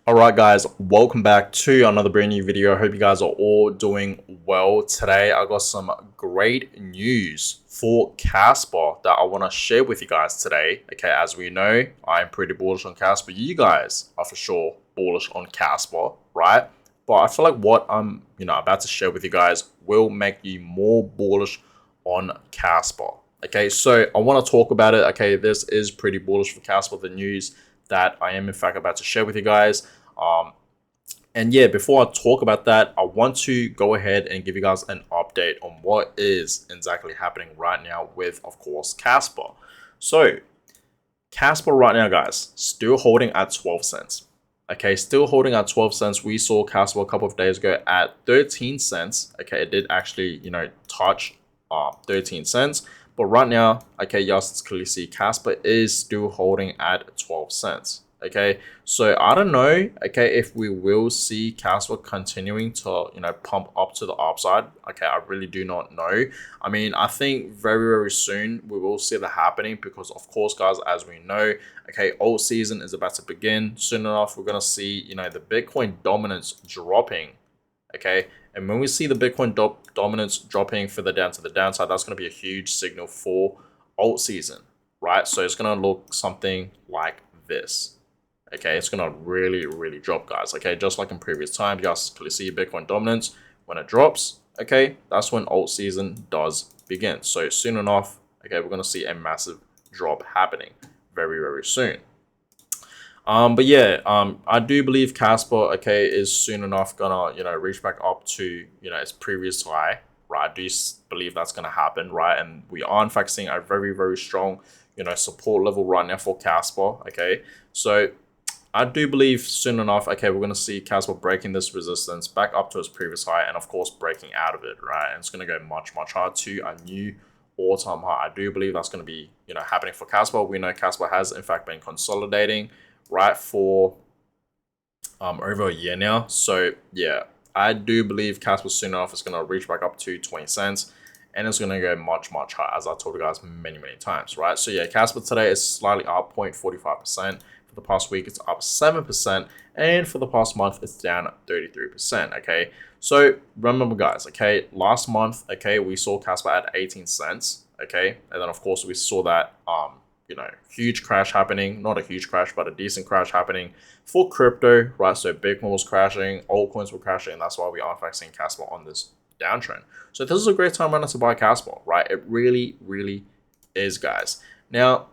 Alright guys, welcome back to another brand new video. I hope you guys are all doing well. Today I got some great news for Kaspa that I want to share with you guys today. Okay, as we know, I'm pretty bullish on Kaspa. You guys are for sure bullish on Kaspa, right? But I feel like what I'm about to share with you guys will make you more bullish on Kaspa. Okay, so I want to talk about it. Okay, this is pretty bullish for Kaspa, the news that I am in fact about to share with you guys. And yeah, before I talk about that, I want to go ahead and give you guys an update on what is exactly happening right now with, of course, Kaspa. So Kaspa right now, guys, still holding at 12 cents. Okay, still holding at 12 cents. We saw Kaspa a couple of days ago at 13 cents. Okay, it did actually, touch 13 cents. But right now, okay, y'all clearly see Kaspa is still holding at 12 cents. Okay, so I don't know, okay, if we will see Kaspa continuing to, pump up to the upside. Okay, I really do not know. I mean, I think very soon we will see that happening because, of course, guys, as we know, okay, alt season is about to begin. Soon enough, we're going to see, the Bitcoin dominance dropping. Okay, and when we see the Bitcoin dominance dropping further down to the downside, that's going to be a huge signal for alt season, right? So it's going to look something like this. Okay, it's gonna really drop, guys. Okay, just like in previous times, you guys clearly see Bitcoin dominance. When it drops, okay, that's when alt season does begin. So soon enough, okay, we're gonna see a massive drop happening very soon. But yeah, I do believe Kaspa, okay, is soon enough gonna, reach back up to, its previous high, right? I do believe that's gonna happen, right? And we are in fact seeing a very strong, support level right now for Kaspa, okay? So I do believe soon enough, okay, we're going to see Kaspa breaking this resistance back up to its previous high and, of course, breaking out of it, right? And it's going to go much higher to a new all-time high. I do believe that's going to be, happening for Kaspa. We know Kaspa has, in fact, been consolidating, right, for over a year now. So, yeah, I do believe Kaspa soon enough is going to reach back up to 20 cents. And it's going to go much higher, as I told you guys many times, right? So, yeah, Kaspa today is slightly up 0.45%. The past week it's up 7%, and for the past month it's down 33%. Okay, so remember, guys, okay, last month, okay, we saw Kaspa at 18 cents. Okay, and then of course we saw that huge crash happening, not a huge crash but a decent crash happening for crypto, right? So Bitcoin was crashing, altcoins were crashing, and that's why we are in fact seeing Kaspa on this downtrend. So this is a great time right now to buy Kaspa, right? It really is, guys. Now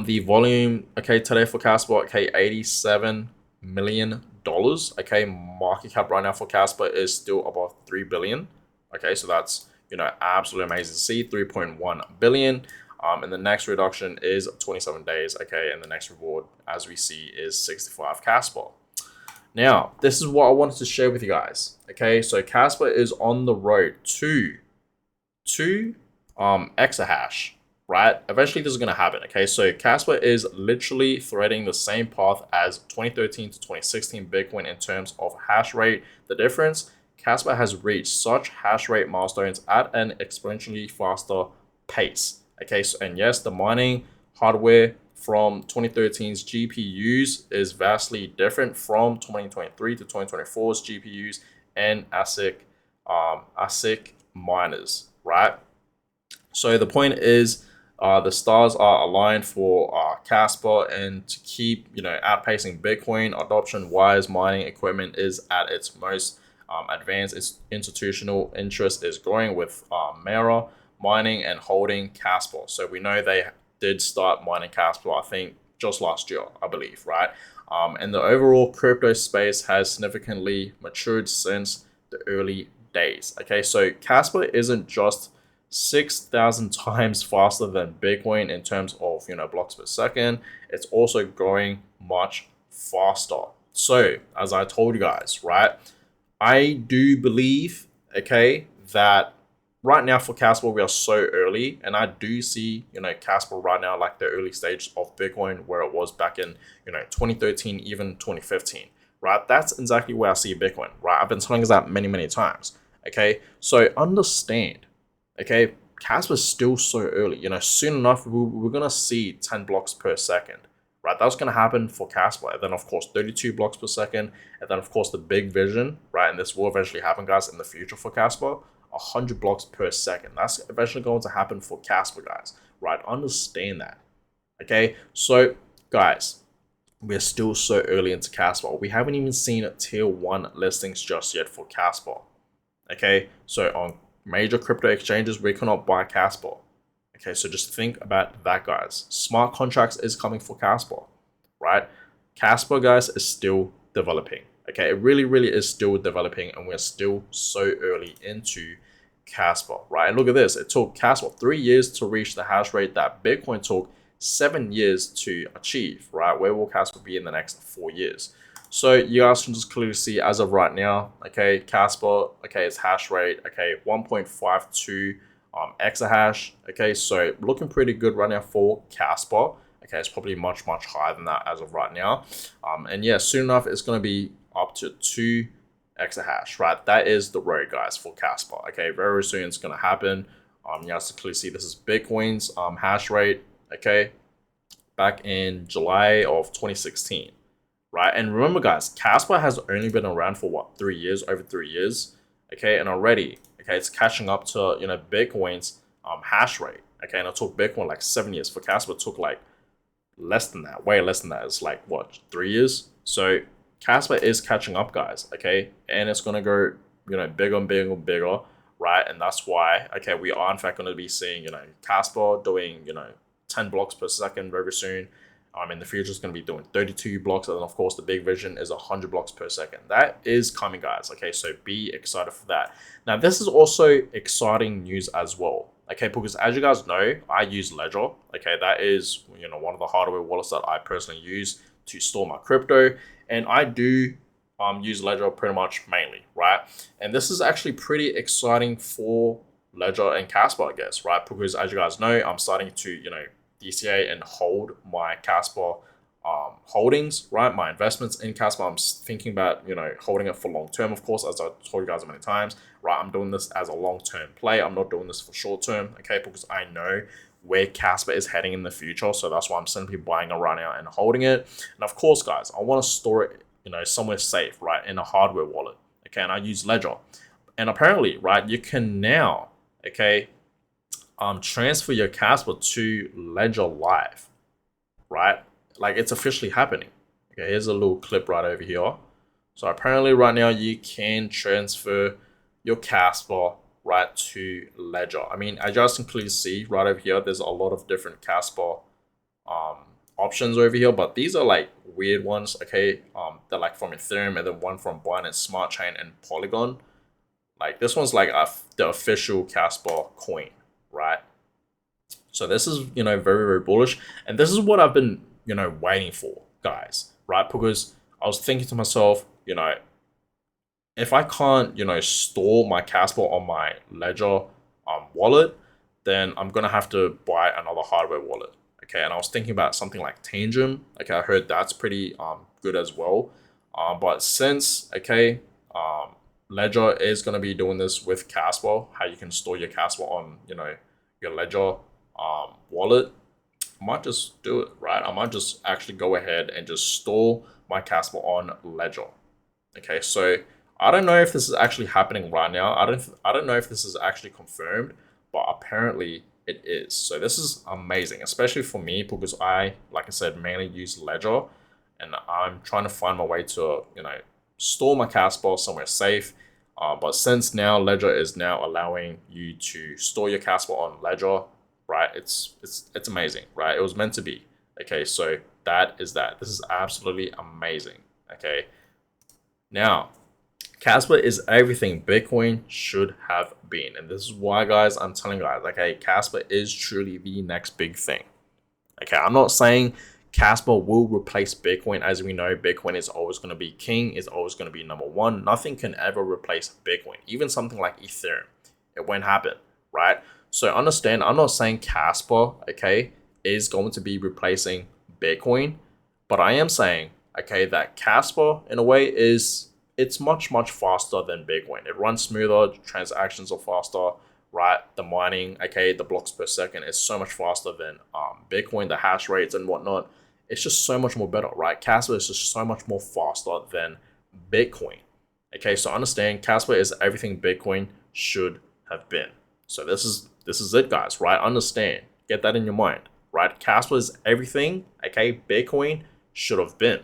the volume, okay, today for Kaspa, okay, $87 million. Okay, market cap right now for Kaspa is still above 3 billion. Okay, so that's, absolutely amazing to see. 3.1 billion. And the next reduction is 27 days. Okay, and the next reward, as we see, is 65 Kaspa. Now, this is what I wanted to share with you guys. Okay, so Kaspa is on the road to exahash. Right? Eventually this is going to happen, okay? So Kaspa is literally threading the same path as 2013 to 2016 Bitcoin in terms of hash rate. The difference, Kaspa has reached such hash rate milestones at an exponentially faster pace, okay? So, and yes, the mining hardware from 2013's GPUs is vastly different from 2023 to 2024's GPUs and ASIC miners, right? So the point is, the stars are aligned for Kaspa, and to keep outpacing Bitcoin adoption, wise mining equipment is at its most advanced. Its institutional interest is growing with Mara mining and holding Kaspa. So we know they did start mining Kaspa, I think, just last year, I believe, right? And the overall crypto space has significantly matured since the early days. Okay, so Kaspa isn't just 6,000 times faster than Bitcoin in terms of blocks per second. It's also growing much faster. So as I told you guys, right, I do believe, okay, that right now for Kaspa we are so early, and I do see Kaspa right now like the early stage of Bitcoin where it was back in 2013, even 2015, right? That's exactly where I see Bitcoin, right? I've been telling you that many times. Okay, so understand, okay, Kaspa's still so early. Soon enough, we're going to see 10 blocks per second, right? That's going to happen for Kaspa. And then, of course, 32 blocks per second. And then, of course, the big vision, right? And this will eventually happen, guys, in the future for Kaspa. 100 blocks per second. That's eventually going to happen for Kaspa, guys, right? Understand that, okay? So, guys, we're still so early into Kaspa. We haven't even seen tier 1 listings just yet for Kaspa, okay? So, on major crypto exchanges, we cannot buy Kaspa. Okay, so just think about that, guys. Smart contracts is coming for Kaspa, right? Kaspa, guys, is still developing. Okay, it really, really is still developing, and we're still so early into Kaspa, right? And look at this. It took Kaspa 3 years to reach the hash rate that Bitcoin took 7 years to achieve, right? Where will Kaspa be in the next 4 years? So you guys can just clearly see as of right now, okay, Kaspa, okay, its hash rate, okay, 1.52 exahash. Okay, so looking pretty good right now for Kaspa. Okay, it's probably much higher than that as of right now. And yeah, soon enough it's going to be up to 2 exahash, right? That is the road, guys, for Kaspa. Okay, very soon it's going to happen. You guys can clearly see this is Bitcoin's hash rate. Okay, back in July of 2016, right? And remember, guys, Kaspa has only been around for what, 3 years, over 3 years. Okay, and already, okay, it's catching up to, you know, Bitcoin's hash rate. Okay, and it took Bitcoin like 7 years. For Kaspa, it took like less than that, way less than that. It's like what, 3 years? So Kaspa is catching up, guys. Okay, and it's gonna go, you know, bigger and bigger and bigger, right? And that's why, okay, we are in fact going to be seeing, you know, Kaspa doing, you know, 10 blocks per second very soon. In the future, it's going to be doing 32 blocks. And then, of course, the big vision is 100 blocks per second. That is coming, guys. Okay, so be excited for that. Now, this is also exciting news as well. Okay, because as you guys know, I use Ledger. Okay, that is, you know, one of the hardware wallets that I personally use to store my crypto. And I do use Ledger pretty much mainly, right? And this is actually pretty exciting for Ledger and Kaspa, I guess, right? Because as you guys know, I'm starting to, you know, DCA and hold my Kaspa holdings, right? My investments in Kaspa. I'm thinking about, you know, holding it for long term, of course, as I told you guys many times, right? I'm doing this as a long term play. I'm not doing this for short term, okay? Because I know where Kaspa is heading in the future. So that's why I'm simply buying it right now and holding it. And of course, guys, I want to store it, you know, somewhere safe, right? In a hardware wallet, okay? And I use Ledger. And apparently, right, you can now, okay, transfer your Kaspa to Ledger Live, right? Like it's officially happening. Okay, here's a little clip right over here. So apparently right now you can transfer your Kaspa right to Ledger. I mean, as you guys can clearly see right over here, there's a lot of different Kaspa options over here, but these are like weird ones, okay? They're like from Ethereum and then one from Binance Smart Chain and Polygon. Like this one's like the official Kaspa coin, right? So this is, you know, very bullish, and this is what I've been, you know, waiting for, guys, right? Because I was thinking to myself, you know, if I can't, you know, store my Kaspa on my Ledger wallet, then I'm gonna have to buy another hardware wallet. Okay, and I was thinking about something like Tangent. Okay, I heard that's pretty good as well. But since, okay, Ledger is gonna be doing this with Kaspa, how you can store your Kaspa on, you know, your Ledger wallet, I might just do it, right? I might just actually go ahead and just store my Kaspa on Ledger. Okay, so I don't know if this is actually happening right now. I don't know if this is actually confirmed, but apparently it is. So this is amazing, especially for me, because I, like I said, mainly use Ledger, and I'm trying to find my way to, you know, store my Kaspa somewhere safe. But since now Ledger is now allowing you to store your Kaspa on Ledger, right? It's amazing, right? It was meant to be. Okay, so that is that. This is absolutely amazing. Okay, now Kaspa is everything Bitcoin should have been, and this is why, guys, I'm telling you guys, okay, Kaspa is truly the next big thing. Okay, I'm not saying Kaspa will replace Bitcoin. As we know, Bitcoin is always going to be king, is always going to be number one. Nothing can ever replace Bitcoin, even something like Ethereum. It won't happen, right? So understand, I'm not saying Kaspa, okay, is going to be replacing Bitcoin, but I am saying, okay, that Kaspa in a way it's much faster than Bitcoin. It runs smoother, transactions are faster, right? The mining, okay, the blocks per second is so much faster than Bitcoin, the hash rates and whatnot. it's just so much more better, right? Kaspa is just so much more faster than Bitcoin. Okay, so understand Kaspa is everything Bitcoin should have been. So this is it, guys, right? Understand. Get that in your mind, right? Kaspa is everything, okay, Bitcoin should have been.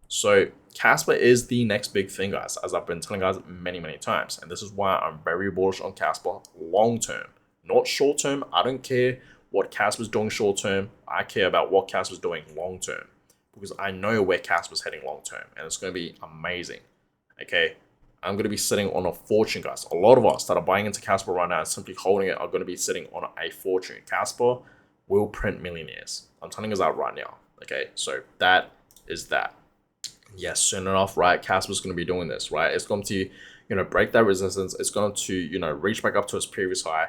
So Kaspa is the next big thing, guys, as I've been telling guys many, many times. And this is why I'm very bullish on Kaspa long term, not short term. I don't care what Kaspa's doing short term. I care about what Kaspa's doing long term, because I know where Kaspa's heading long term, and it's going to be amazing. Okay, I'm going to be sitting on a fortune, guys. A lot of us that are buying into Kaspa right now and simply holding it are going to be sitting on a fortune. Kaspa will print millionaires. I'm telling you that right now. Okay, so that is that. Yes, soon enough, right? Kaspa's going to be doing this, right? It's going to, break that resistance. It's going to, reach back up to its previous high,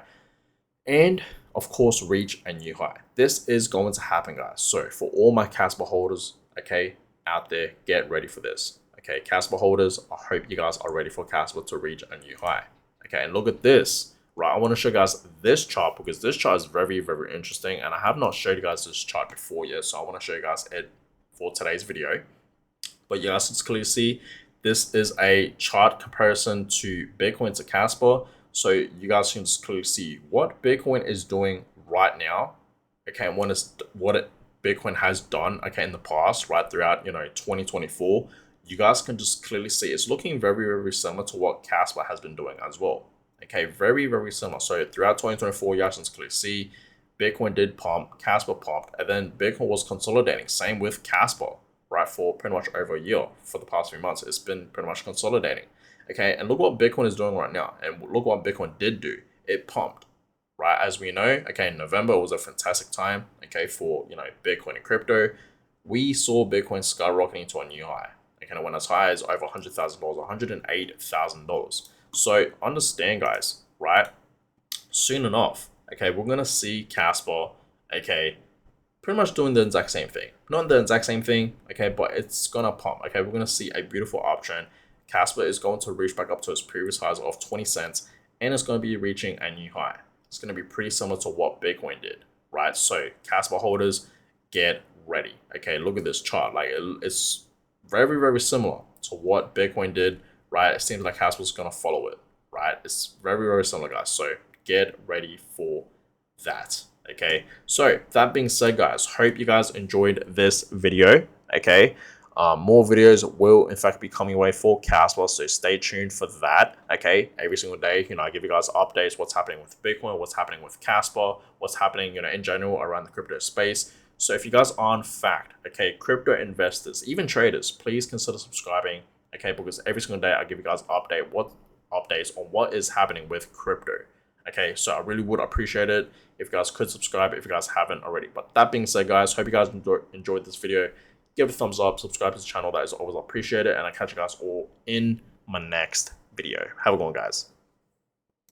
and of course, reach a new high. This is going to happen, guys. So for all my Kaspa holders, okay, out there, get ready for this. Okay, Kaspa holders, I hope you guys are ready for Kaspa to reach a new high. Okay, and look at this, right? I want to show you guys this chart because this chart is very, very interesting, and I have not showed you guys this chart before yet, so I want to show you guys it for today's video. But you guys can clearly see this is a chart comparison to Bitcoin to Kaspa. So you guys can just clearly see what Bitcoin is doing right now, okay, and what Bitcoin has done, okay, in the past, right, throughout 2024. You guys can just clearly see it's looking very, very similar to what Kaspa has been doing as well. Okay, very, very similar. So throughout 2024, you guys can clearly see Bitcoin did pump, Kaspa pumped, and then Bitcoin was consolidating. Same with Kaspa, right, for pretty much over a year. For the past 3 months, it's been pretty much consolidating. Okay, and look what Bitcoin is doing right now, and look what Bitcoin did do. It pumped, right? As we know, okay, November was a fantastic time, okay, for Bitcoin and crypto. We saw Bitcoin skyrocketing to a new high. Okay, and it went as high as over $100,000, $108,000. So understand, guys, right? Soon enough, okay, we're gonna see Kaspa, okay, pretty much doing the exact same thing. Not the exact same thing, okay, but it's gonna pump. Okay, we're gonna see a beautiful uptrend. Kaspa is going to reach back up to its previous highs of 20 cents, and it's going to be reaching a new high. It's going to be pretty similar to what Bitcoin did, right? So Kaspa holders, get ready. Okay, look at this chart. Like it's very, very similar to what Bitcoin did, right? It seems like Kaspa's going to follow it, right? It's very, very similar, guys. So get ready for that. Okay, so that being said, guys, hope you guys enjoyed this video. Okay, more videos will in fact be coming away for Kaspa, so stay tuned for that. Okay, every single day, I give you guys updates, what's happening with Bitcoin, what's happening with Kaspa, what's happening, in general around the crypto space. So if you guys are in fact, okay, crypto investors, even traders, please consider subscribing. Okay, because every single day I give you guys updates on what is happening with crypto. Okay, so I really would appreciate it if you guys could subscribe if you guys haven't already. But that being said, guys, hope you guys enjoyed this video. Give it a thumbs up, subscribe to the channel. That is always appreciated. And I'll catch you guys all in my next video. Have a good one, guys.